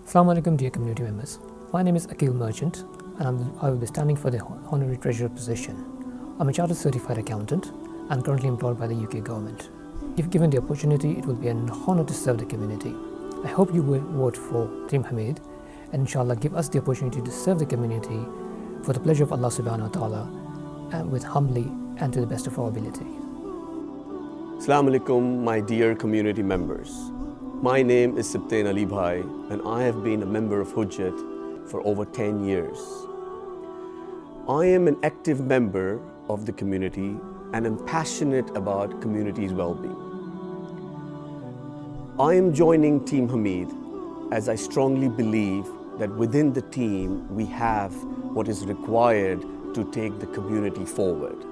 Assalamu alaikum dear community members. My name is AQEEL Merchant and I will be standing for the Honorary Treasurer position. I'm a Chartered Certified Accountant and currently employed by the UK government. If given the opportunity, it will be an honor to serve the community. I hope you will vote for Team Hamid and inshallah give us the opportunity to serve the community for the pleasure of Allah subhanahu wa ta'ala and with humbly and to the best of our ability. Assalamu alaikum, my dear community members. My name is SIBTAIN ALIBHAI and I have been a member of Hujjat for over 10 years. I am an active member of the community and am passionate about community's well-being. I am joining Team Hamid as I strongly believe that within the team we have what is required to take the community forward.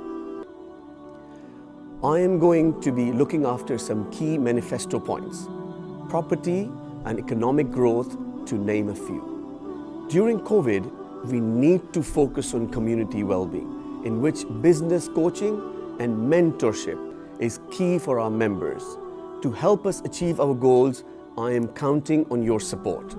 I am going to be looking after some key manifesto points, property and economic growth to name a few. During COVID, we need to focus on community well-being, in which business coaching and mentorship is key for our members. To help us achieve our goals, I am counting on your support.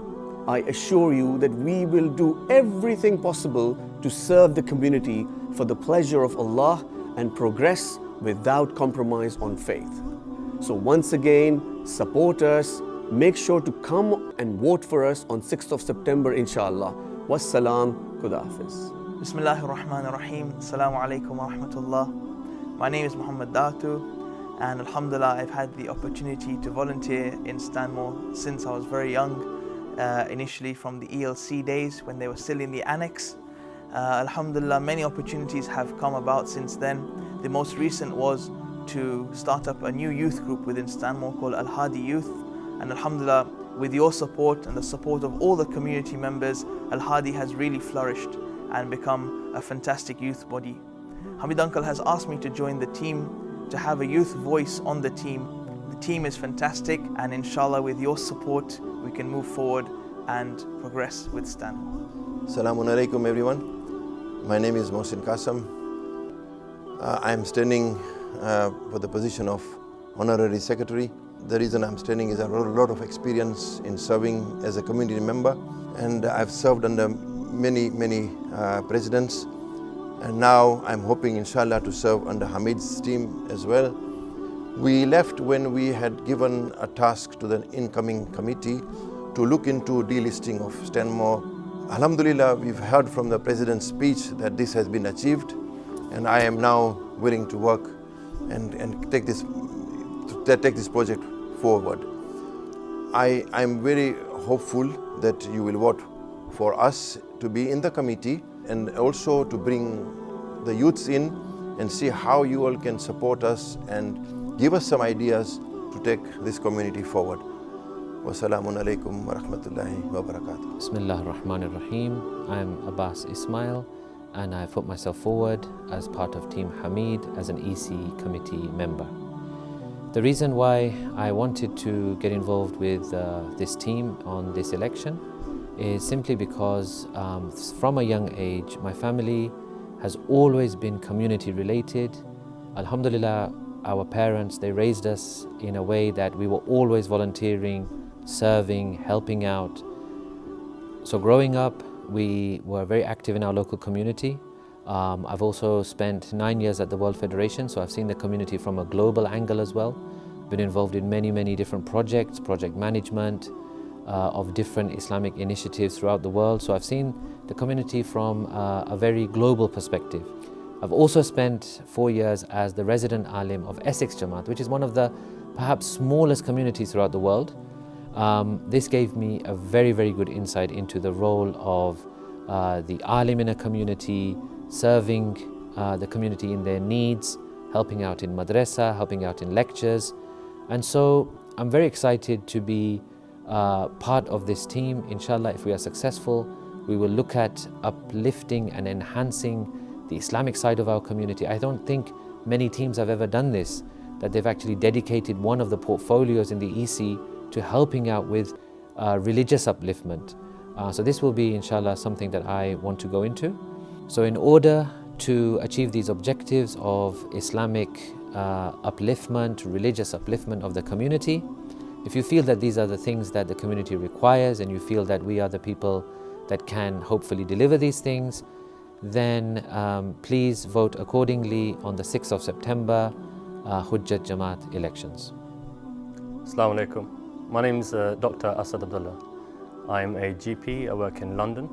I assure you that we will do everything possible to serve the community for the pleasure of Allah and progress without compromise on faith. So once again, support us. Make sure to come and vote for us on 6th of September, inshallah. Wassalam, Khuda Hafiz. Bismillahir Rahmanir Rahim. Assalamu alaikum wa rahmatullah. My name is MOHAMMED and alhamdulillah I've had the opportunity to volunteer in Stanmore since I was very young, initially from the ELC days when they were still in the annex. Alhamdulillah, many opportunities have come about since then. The most recent was to start up a new youth group within Stanmore called Al-Hadi Youth, and alhamdulillah, with your support and the support of all the community members, Al-Hadi has really flourished and become a fantastic youth body. Hamid uncle has asked me to join the team, to have a youth voice on the team. The team is fantastic and inshallah with your support we can move forward and progress with Stanmore. Assalamu alaikum everyone. My name is MOHSIN KASSAM. I am standing for the position of Honorary Secretary. The reason I'm standing is I have a lot of experience in serving as a community member, and I've served under many presidents, and now I'm hoping inshallah to serve under Hamid's team as well. We left when we had given a task to the incoming committee to look into delisting of Stanmore. Alhamdulillah, we've heard from the President's speech that this has been achieved, and I am now willing to work and take this project forward. I am very hopeful that you will vote for us to be in the committee and also to bring the youths in and see how you all can support us and give us some ideas to take this community forward. Wassalamu alaikum wa rahmatullahi wa barakatuh. Bismillah ar-Rahman ar-Rahim. I am ABBAS Ismail and I put myself forward as part of Team Hamid as an EC committee member. The reason why I wanted to get involved with this team on this election is simply because from a young age my family has always been community related. Alhamdulillah, our parents, they raised us in a way that we were always volunteering, serving, helping out. So growing up, we were very active in our local community. I've also spent 9 years at the World Federation, so I've seen the community from a global angle as well. Been involved in many different projects, project management of different Islamic initiatives throughout the world. So I've seen the community from a very global perspective. I've also spent 4 years as the resident alim of Essex Jamaat, which is one of the perhaps smallest communities throughout the world. This gave me a very good insight into the role of the alim in a community, serving the community in their needs, helping out in madrasa, helping out in lectures. And so I'm very excited to be part of this team. Inshallah, if we are successful, we will look at uplifting and enhancing the Islamic side of our community. I don't think many teams have ever done this, that they've actually dedicated one of the portfolios in the EC to helping out with religious upliftment. So this will be, inshallah, something that I want to go into. So in order to achieve these objectives of Islamic upliftment, religious upliftment of the community, If you feel that these are the things that the community requires and you feel that we are the people that can hopefully deliver these things, then please vote accordingly on the 6th of September Hujjat Jamaat elections. Assalamu alaikum. My name is Dr. ASAD Abdullah. I am a GP, I work in London.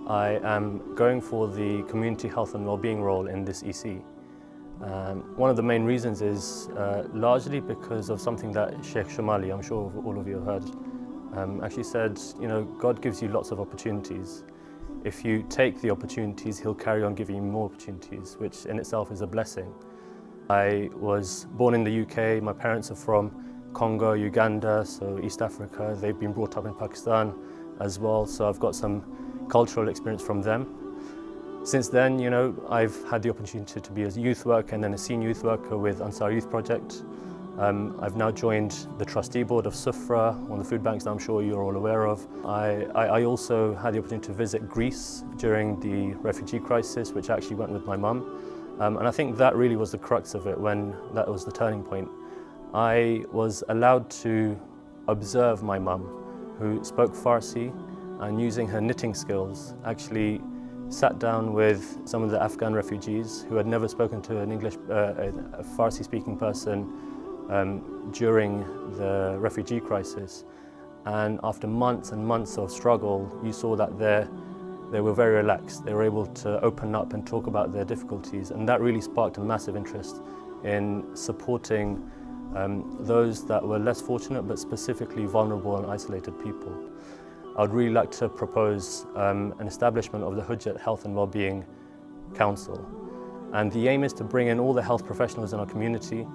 I am going for the community health and wellbeing role in this EC. One of the main reasons is largely because of something that Sheikh Shamali, I'm sure all of you have heard, actually said, God gives you lots of opportunities. If you take the opportunities, He'll carry on giving you more opportunities, which in itself is a blessing. I was born in the UK, my parents are from Congo, Uganda, so East Africa. They've been brought up in Pakistan as well, so I've got some cultural experience from them. Since then, I've had the opportunity to be a youth worker and then a senior youth worker with Ansar Youth Project. I've now joined the trustee board of Sufra, one of the food banks that I'm sure you're all aware of. I also had the opportunity to visit Greece during the refugee crisis, which I actually went with my mum. And I think that really was the crux of it, when that was the turning point. I was allowed to observe my mum, who spoke Farsi, and using her knitting skills, actually sat down with some of the Afghan refugees who had never spoken to an a Farsi-speaking person during the refugee crisis. And after months and months of struggle, you saw that they were very relaxed. They were able to open up and talk about their difficulties, and that really sparked a massive interest in supporting those that were less fortunate, but specifically vulnerable and isolated people. I would really like to propose an establishment of the Hujjat Health and Wellbeing Council. And the aim is to bring in all the health professionals in our community,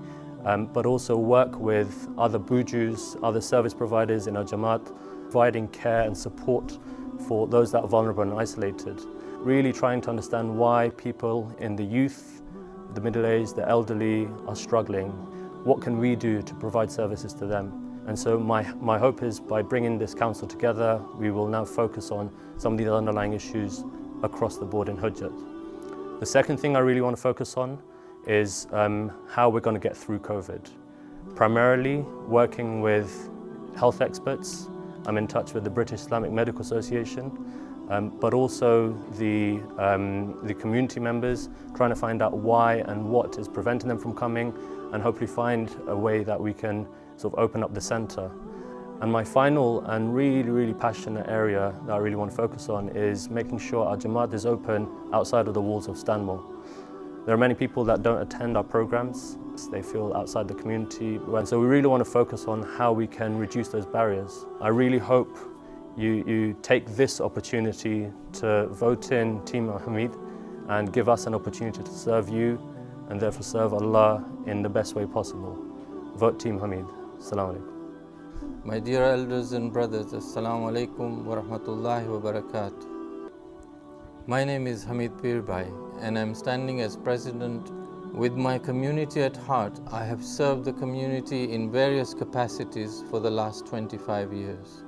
but also work with other bujus, other service providers in our Jamaat, providing care and support for those that are vulnerable and isolated. Really trying to understand why people in the youth, the middle-aged, the elderly are struggling. What can we do to provide services to them? And so my hope is, by bringing this council together, we will now focus on some of these underlying issues across the board in Hujjat. The second thing I really want to focus on is how we're going to get through COVID. Primarily working with health experts. I'm in touch with the British Islamic Medical Association, but also the community members, trying to find out why and what is preventing them from coming, and hopefully find a way that we can sort of open up the centre. And my final and really passionate area that I really want to focus on is making sure our Jamaat is open outside of the walls of Stanmore. There are many people that don't attend our programs. They feel outside the community. And so we really want to focus on how we can reduce those barriers. I really hope you take this opportunity to vote in Team Hamid and give us an opportunity to serve you and therefore serve Allah in the best way possible. Vote Team Hamid. Assalamu alaikum. My dear elders and brothers, Assalamu alaikum wa rahmatullahi wa barakatuh. My name is Hamid Pirbhai, and I'm standing as president. With my community at heart, I have served the community in various capacities for the last 25 years.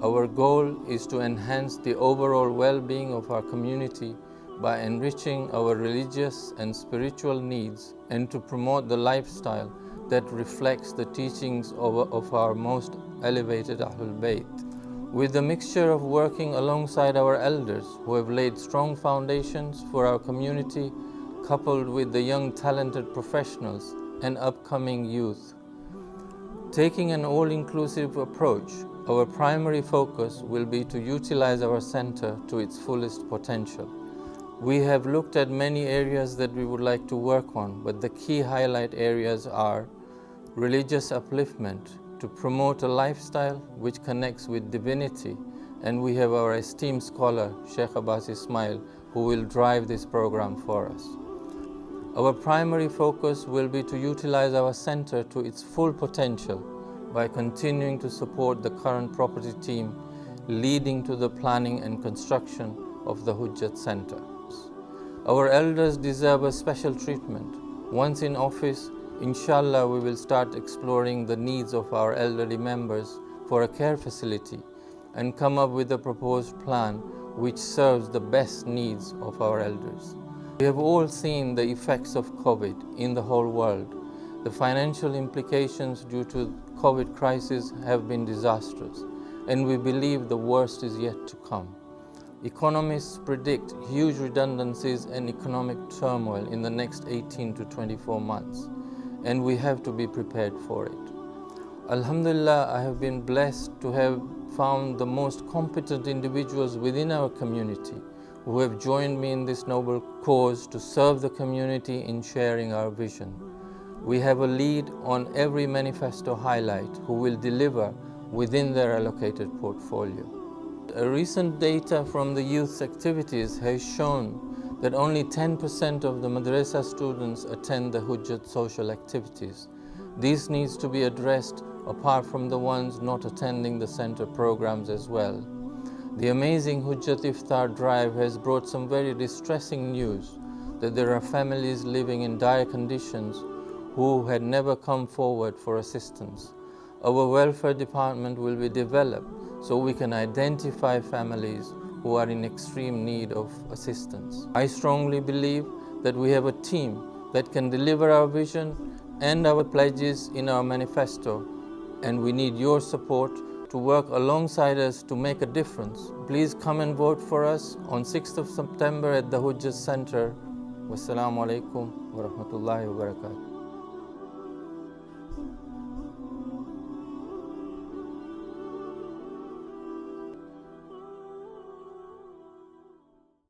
Our goal is to enhance the overall well-being of our community by enriching our religious and spiritual needs, and to promote the lifestyle that reflects the teachings of our most elevated Ahlul Bayt. With the mixture of working alongside our elders who have laid strong foundations for our community, coupled with the young talented professionals and upcoming youth. Taking an all-inclusive approach, our primary focus will be to utilize our center to its fullest potential. We have looked at many areas that we would like to work on, but the key highlight areas are religious upliftment, to promote a lifestyle which connects with divinity, and we have our esteemed scholar, Sheikh Abbas Ismail, who will drive this program for us. Our primary focus will be to utilize our center to its full potential by continuing to support the current property team, leading to the planning and construction of the Hujjat Center. Our elders deserve a special treatment. Once in office, inshallah, we will start exploring the needs of our elderly members for a care facility and come up with a proposed plan which serves the best needs of our elders. We have all seen the effects of COVID in the whole world, The financial implications due to COVID crisis have been disastrous, and we believe the worst is yet to come. Economists predict huge redundancies and economic turmoil in the next 18 to 24 months, and we have to be prepared for it. Alhamdulillah, I have been blessed to have found the most competent individuals within our community who have joined me in this noble cause to serve the community in sharing our vision. We have a lead on every manifesto highlight who will deliver within their allocated portfolio. Recent data from the youth's activities has shown that only 10% of the madrasa students attend the Hujjat social activities. This needs to be addressed apart from the ones not attending the center programs as well. The amazing Hujjat Iftar drive has brought some very distressing news that there are families living in dire conditions who had never come forward for assistance. Our welfare department will be developed so we can identify families who are in extreme need of assistance. I strongly believe that we have a team that can deliver our vision and our pledges in our manifesto, and we need your support to work alongside us to make a difference. Please come and vote for us on 6th of September at the Hujjat Center. Wassalamu alaikum wa rahmatullahi wa barakatuh.